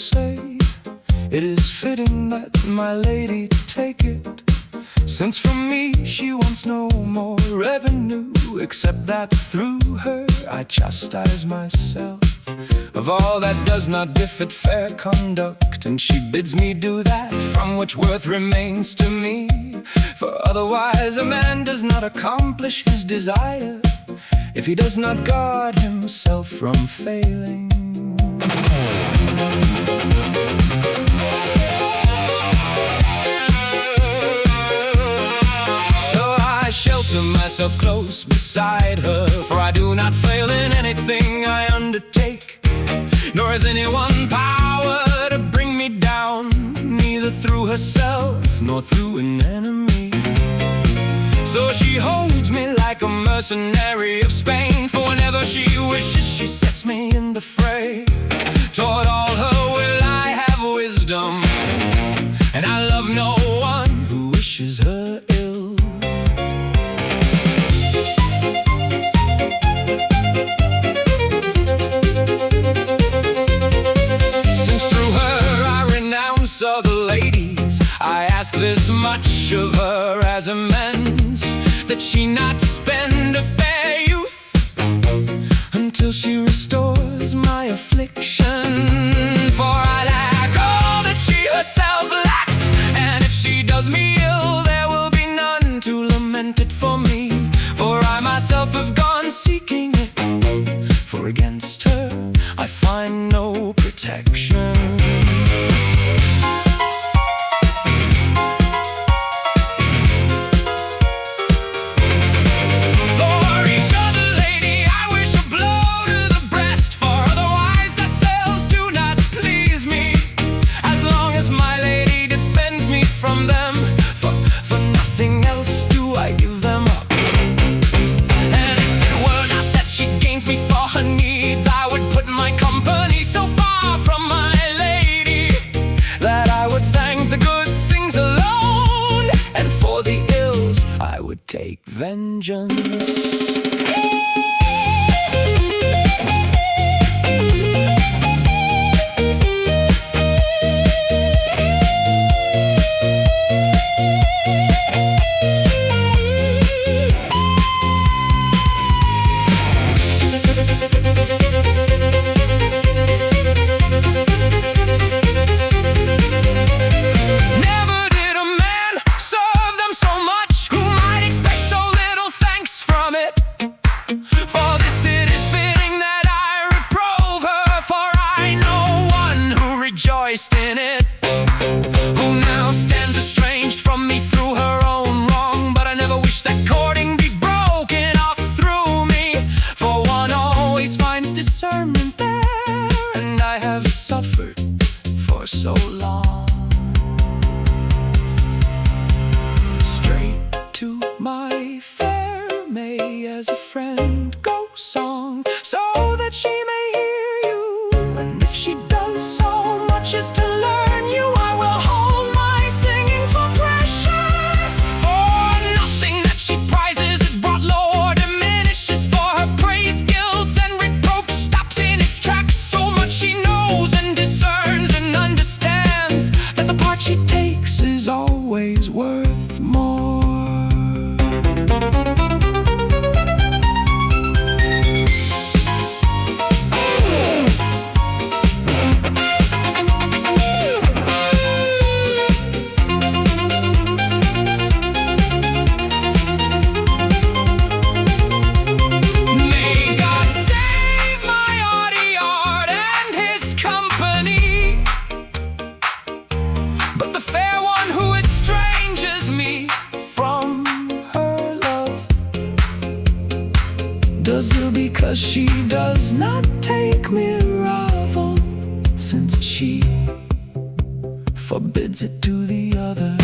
say it is fitting that my lady take it, since from me she wants no more revenue, except that through her I chastise myself of all that does not befit fair conduct, and she bids me do that from which worth remains to me. For otherwise a man does not accomplish his desire if he does not guard himself from failing. Shelter myself close beside her, for I do not fail in anything I undertake, nor has anyone power to bring me down, neither through herself nor through an enemy. So she holds me like a mercenary of Spain, for whenever she wishes she sets me in the fray. Toward all her will I have wisdom, and I love no one who wishes her ill. Other ladies, I ask this much of her as amends, that she not spend a fair youth until she restores my affliction. For I lack all that she herself lacks, and if she does me ill, there will be none to lament it for me, for I myself have gone seeking it, for against her I find no protection. Take vengeance. In it, who now stands estranged from me through her own wrong, but I never wish that courting be broken off through me, for one always finds discernment there, and I have suffered for so long. Straight to my fair May as a friend go song, so that she may hear you, and if she does so much as to learn you, I will hold my singing for precious. For nothing that she prizes is brought low or diminishes, for her praise, guilt, and reproach stops in its tracks. So much she knows and discerns and understands, that the part she takes is always worth more. But the fair one who estranges me from her love does ill because she does not take Miraval, since she forbids it to the other.